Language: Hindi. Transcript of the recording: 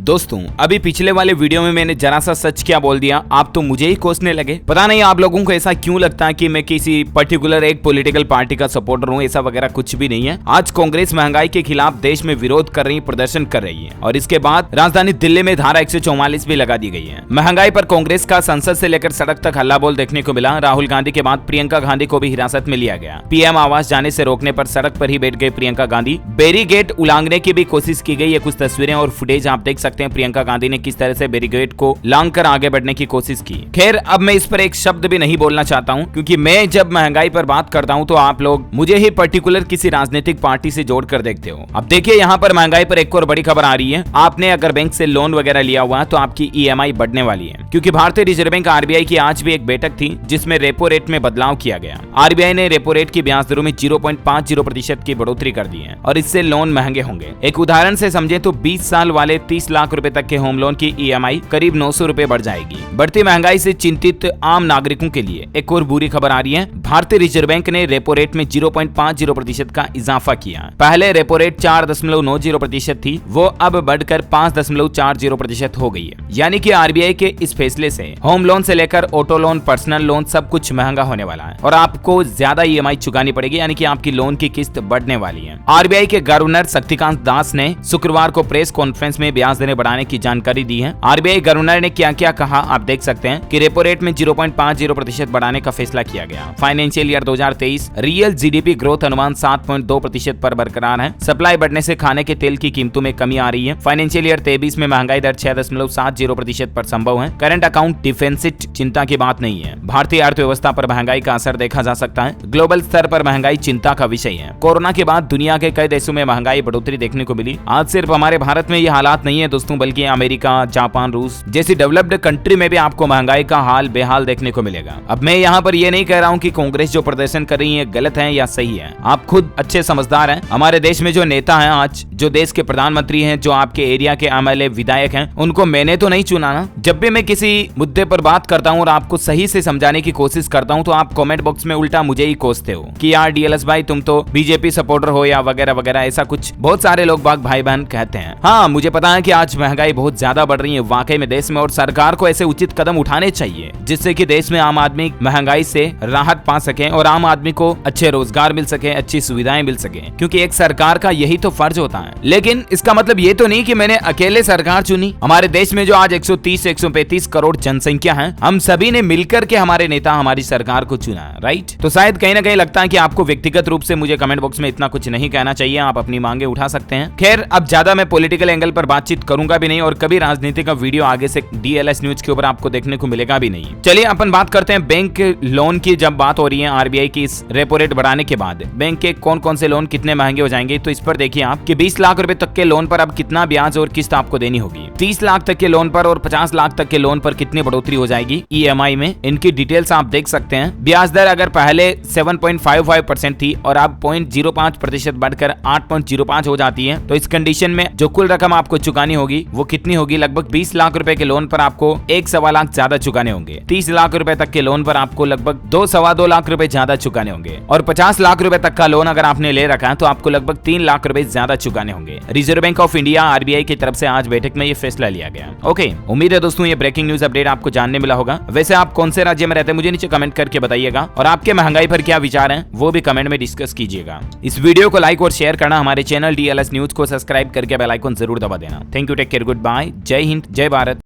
दोस्तों अभी पिछले वाले वीडियो में मैंने जरा सा सच क्या बोल दिया, आप तो मुझे ही कोसने लगे। पता नहीं आप लोगों को ऐसा क्यों लगता है कि मैं किसी पर्टिकुलर एक पॉलिटिकल पार्टी का सपोर्टर हूँ। ऐसा वगैरह कुछ भी नहीं है। आज कांग्रेस महंगाई के खिलाफ देश में विरोध कर रही, प्रदर्शन कर रही है और इसके बाद राजधानी दिल्ली में धारा 144 भी लगा दी गई है। महंगाई पर कांग्रेस का संसद से लेकर सड़क तक हल्ला बोल देखने को मिला। राहुल गांधी के बाद प्रियंका गांधी को भी हिरासत में लिया गया। पीएम आवास जाने से रोकने पर सड़क पर ही बैठ गए प्रियंका गांधी। बैरिकेड उलांघने की भी कोशिश की गई है। कुछ तस्वीरें और फुटेज आप देख सकते हैं प्रियंका गांधी ने किस तरह से बैरिकेड को लांघकर आगे बढ़ने की कोशिश की। खैर अब मैं इस पर एक शब्द भी नहीं बोलना चाहता हूं, क्योंकि मैं जब महंगाई पर बात करता हूं तो आप लोग मुझे ही पर्टिकुलर किसी राजनीतिक पार्टी से जोड़कर देखते हो। अब देखिए यहाँ पर महंगाई पर एक और बड़ी खबर आ रही है। आपने अगर बैंक से लोन वगैरह लिया हुआ है तो आपकी ईएमआई बढ़ने वाली है, क्योंकि भारतीय रिजर्व बैंक आरबीआई की आज भी एक बैठक थी जिसमें रेपो रेट में बदलाव किया गया। आरबीआई ने रेपो रेट की ब्याज दरों में 0.50% की बढ़ोतरी कर दी है और इससे लोन महंगे होंगे। एक उदाहरण से समझे तो 20 साल वाले 30 लाख रुपए तक के होम लोन की ईएमआई करीब 900 रुपए बढ़ जाएगी। बढ़ती महंगाई से चिंतित आम नागरिकों के लिए एक और बुरी खबर आ रही है। भारतीय रिजर्व बैंक ने रेपो रेट में 0.50% का इजाफा किया। पहले रेपो रेट 4.90% थी, वो अब बढ़कर 5.40% हो गई है। यानी कि आरबीआई के इस फैसले से होम लोन से लेकर ऑटो लोन, पर्सनल लोन सब कुछ महंगा होने वाला है और आपको ज्यादा ईएमआई चुकानी पड़ेगी, यानी कि आपकी लोन की किस्त बढ़ने वाली है। आरबीआई के गवर्नर शक्तिकांत दास ने शुक्रवार को प्रेस कॉन्फ्रेंस में ब्याज दरें बढ़ाने की जानकारी दी है। आरबीआई गवर्नर ने क्या क्या कहा आप देख सकते हैं कि रेपो रेट में 0.50% बढ़ाने का फैसला किया गया। Financial year 2023 real GDP growth अनुमान 7.2% पर बरकरार है। सप्लाई बढ़ने से खाने के तेल की कीमतों में कमी आ रही है। फाइनेंशियल ईयर 23 में महंगाई दर 6.70% पर संभव है। करंट अकाउंट डिफिसिट चिंता की बात नहीं है। भारतीय अर्थव्यवस्था पर महंगाई का असर देखा जा सकता है। ग्लोबल स्तर पर महंगाई चिंता का विषय है। कोरोना के बाद दुनिया के कई देशों में महंगाई बढ़ोतरी देखने को मिली। आज सिर्फ हमारे भारत में ये हालात नहीं है दोस्तों, बल्कि अमेरिका, जापान, रूस जैसी डेवलप्ड कंट्री में भी आपको महंगाई का हाल बेहाल देखने को मिलेगा। अब मैं यहाँ पर ये नहीं कह रहा हूँ कि कांग्रेस जो प्रदर्शन कर रही है गलत है या सही है। आप खुद अच्छे समझदार हैं। हमारे देश में जो नेता हैं, आज जो देश के प्रधानमंत्री हैं, जो आपके एरिया के एमएलए, विधायक हैं, उनको मैंने तो नहीं चुना ना। जब भी मैं किसी मुद्दे पर बात करता हूँ और आपको सही से समझाने की कोशिश करता हूँ तो आप कमेंट बॉक्स में उल्टा मुझे ही कोसते हो कि यार डीएलएस भाई तुम तो बीजेपी सपोर्टर हो या वगैरह वगैरह, ऐसा कुछ बहुत सारे लोग बाग भाई बहन कहते हैं। हाँ मुझे पता है कि आज महंगाई बहुत ज्यादा बढ़ रही है वाकई में देश में, और सरकार को ऐसे उचित कदम उठाने चाहिए जिससे कि देश में आम आदमी महंगाई से राहत पा सके और आम आदमी को अच्छे रोजगार मिल सके, अच्छी सुविधाएं मिल सके, क्योंकि एक सरकार का यही तो फर्ज होता है। लेकिन इसका मतलब ये तो नहीं कि मैंने अकेले सरकार चुनी। हमारे देश में जो आज 130 से 135 करोड़ जनसंख्या है, हम सभी ने मिलकर के हमारे नेता, हमारी सरकार को चुना, राइट। तो शायद कहीं ना कहीं लगता है कि आपको व्यक्तिगत रूप से मुझे कमेंट बॉक्स में इतना कुछ नहीं कहना चाहिए। आप अपनी मांगे उठा सकते हैं। खैर अब ज्यादा मैं पॉलिटिकल एंगल पर बातचीत करूंगा भी नहीं और कभी राजनीति का वीडियो आगे से डीएलएस न्यूज के ऊपर आपको देखने को मिलेगा भी नहीं। चलिए अपन बात करते हैं बैंक लोन की। जब बात हो रही है आरबीआई की इस रेपो रेट बढ़ाने के बाद बैंक के कौन कौन से लोन कितने महंगे हो जाएंगे, तो इस पर देखिए आप कि 20 लाख रुपए तक के लोन पर अब कितना ब्याज और किस्त आपको देनी होगी। 30 लाख तक के लोन पर और 50 लाख तक के लोन पर कितनी बढ़ोतरी हो जाएगी ईएमआई में, इनकी डिटेल्स आप देख सकते हैं। ब्याज दर अगर पहले 7.55% थी और अब 0.05% बढ़कर 8.05 हो जाती है, तो इस कंडीशन में जो कुल रकम आपको चुकानी होगी वो कितनी होगी? लगभग 20 लाख रुपए के लोन पर आपको 1.25 लाख ज्यादा चुकाने होंगे। 30 लाख रुपए तक के लोन पर आपको लगभग 2.25 लाख रुपए ज्यादा चुकाने होंगे और 50 लाख रुपए तक का लोन अगर आपने ले रखा है तो आपको लगभग 3 लाख रुपए ज्यादा चुकाने होंगे। Reserve bank of India RBI की तरफ से आज बैठक में ये फैसला लिया गया। ओके, उम्मीद है दोस्तों ये ब्रेकिंग न्यूज अपडेट आपको जानने मिला होगा। वैसे आप कौन से राज्य में रहते हैं मुझे नीचे कमेंट करके बताइएगा और आपके महंगाई पर क्या विचार हैं वो भी कमेंट में डिस्कस कीजिएगा। इस वीडियो को लाइक और शेयर करना, हमारे चैनल डीएलएस न्यूज को सब्सक्राइब करके बेल आइकन जरूर दबा देना। Thank you, take care, goodbye, जय हिंद, जय भारत।